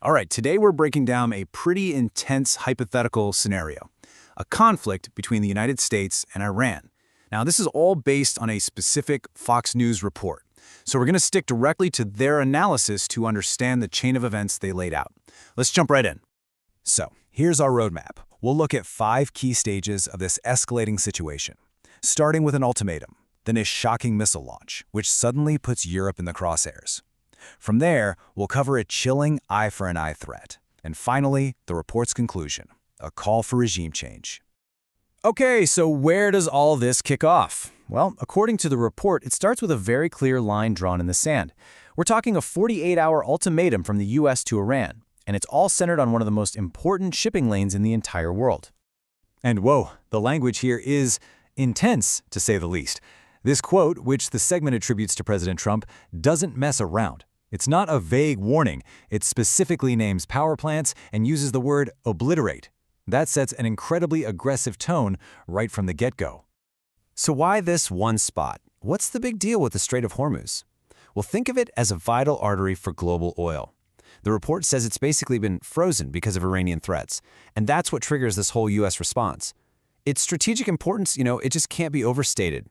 All right, today we're breaking down a pretty intense hypothetical scenario, a conflict between the United States and Iran. Now, this is all based on a specific Fox News report, so we're going to stick directly to their analysis to understand the chain of events they laid out. Let's jump right in. So, here's our roadmap. We'll look at 5 key stages of this escalating situation, starting with an ultimatum, then a shocking missile launch, which suddenly puts Europe in the crosshairs. From there, we'll cover a chilling eye-for-an-eye threat. And finally, the report's conclusion, a call for regime change. Okay, so where does all this kick off? Well, according to the report, it starts with a very clear line drawn in the sand. We're talking a 48-hour ultimatum from the US to Iran, and it's all centered on one of the most important shipping lanes in the entire world. And whoa, the language here is intense, to say the least. This quote, which the segment attributes to President Trump, doesn't mess around. It's not a vague warning. It specifically names power plants and uses the word obliterate. That sets an incredibly aggressive tone right from the get-go. So why this one spot? What's the big deal with the Strait of Hormuz? Well, think of it as a vital artery for global oil. The report says it's basically been frozen because of Iranian threats, and that's what triggers this whole U.S. response. Its strategic importance, it just can't be overstated.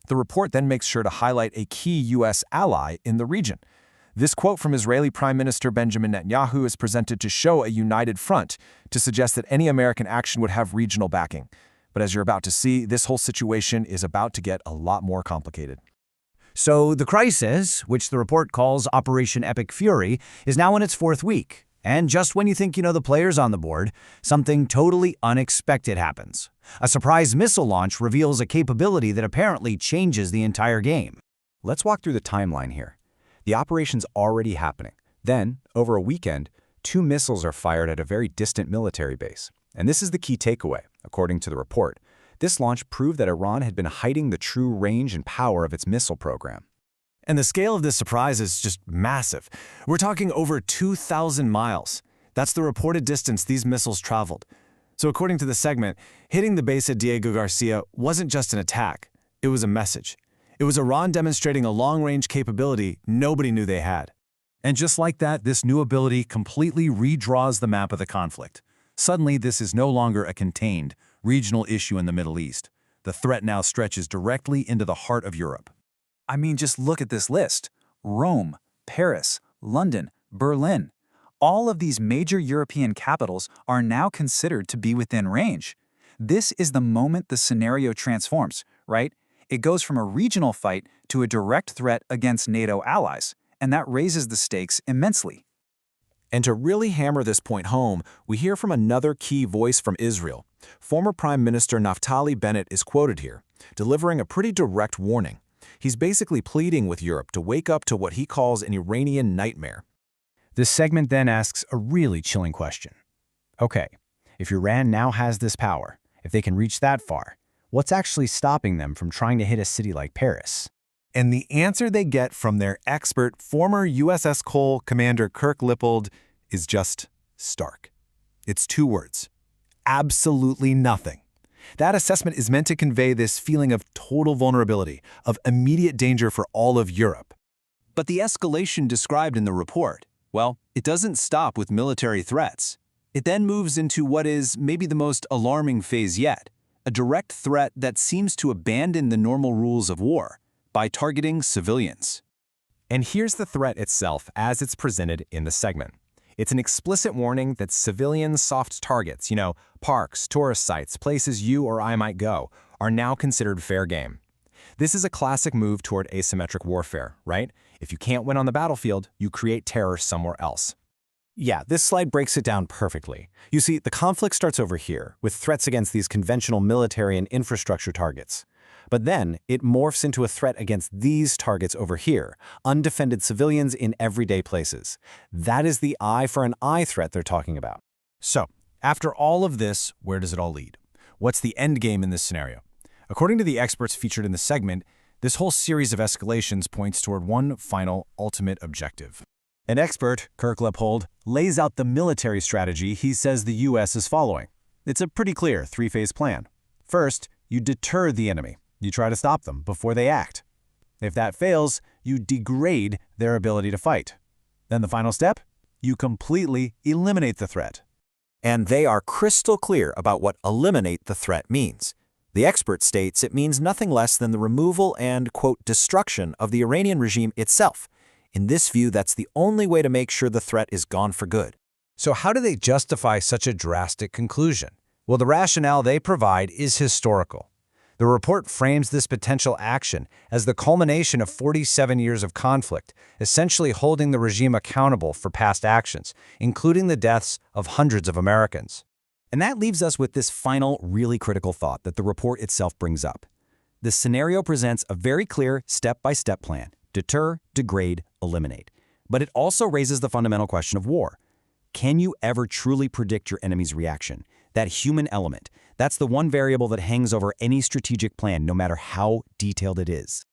The report then makes sure to highlight a key U.S. ally in the region. This quote from Israeli Prime Minister Benjamin Netanyahu is presented to show a united front, to suggest that any American action would have regional backing. But as you're about to see, this whole situation is about to get a lot more complicated. So the crisis, which the report calls Operation Epic Fury, is now in its 4th week. And just when you think you know the players on the board, something totally unexpected happens. A surprise missile launch reveals a capability that apparently changes the entire game. Let's walk through the timeline here. The operation's already happening. Then, over a weekend, 2 missiles are fired at a very distant military base. And this is the key takeaway, according to the report. This launch proved that Iran had been hiding the true range and power of its missile program. And the scale of this surprise is just massive. We're talking over 2,000 miles. That's the reported distance these missiles traveled. So according to the segment, hitting the base at Diego Garcia wasn't just an attack. It was a message. It was Iran demonstrating a long-range capability nobody knew they had. And just like that, this new ability completely redraws the map of the conflict. Suddenly, this is no longer a contained, regional issue in the Middle East. The threat now stretches directly into the heart of Europe. I mean, just look at this list. Rome, Paris, London, Berlin. All of these major European capitals are now considered to be within range. This is the moment the scenario transforms, right? It goes from a regional fight to a direct threat against NATO allies, and that raises the stakes immensely. And to really hammer this point home, we hear from another key voice from Israel. Former Prime Minister Naftali Bennett is quoted here, delivering a pretty direct warning. He's basically pleading with Europe to wake up to what he calls an Iranian nightmare. This segment then asks a really chilling question. Okay, if Iran now has this power, if they can reach that far, what's actually stopping them from trying to hit a city like Paris? And the answer they get from their expert, former USS Cole Commander Kirk Lippold, is just stark. It's 2 words. Absolutely nothing. That assessment is meant to convey this feeling of total vulnerability, of immediate danger for all of Europe. But the escalation described in the report, well, it doesn't stop with military threats. It then moves into what is maybe the most alarming phase yet, a direct threat that seems to abandon the normal rules of war by targeting civilians. And here's the threat itself as it's presented in the segment. It's an explicit warning that civilian soft targets, parks, tourist sites, places you or I might go, are now considered fair game. This is a classic move toward asymmetric warfare, right? If you can't win on the battlefield, you create terror somewhere else. Yeah, this slide breaks it down perfectly. You see, the conflict starts over here, with threats against these conventional military and infrastructure targets. But then, it morphs into a threat against these targets over here, undefended civilians in everyday places. That is the eye-for-an-eye threat they're talking about. So, after all of this, where does it all lead? What's the end game in this scenario? According to the experts featured in the segment, this whole series of escalations points toward one final, ultimate objective. An expert, Kirk Lippold, lays out the military strategy he says the U.S. is following. It's a pretty clear 3-phase plan. First, you deter the enemy. You try to stop them before they act. If that fails, you degrade their ability to fight. Then the final step? You completely eliminate the threat. And they are crystal clear about what eliminate the threat means. The expert states it means nothing less than the removal and, quote, destruction of the Iranian regime itself. In this view, that's the only way to make sure the threat is gone for good. So how do they justify such a drastic conclusion? Well, the rationale they provide is historical. The report frames this potential action as the culmination of 47 years of conflict, essentially holding the regime accountable for past actions, including the deaths of hundreds of Americans. And that leaves us with this final, really critical thought that the report itself brings up. The scenario presents a very clear step-by-step plan: deter, degrade, eliminate. But it also raises the fundamental question of war. Can you ever truly predict your enemy's reaction? That human element, that's the one variable that hangs over any strategic plan, no matter how detailed it is.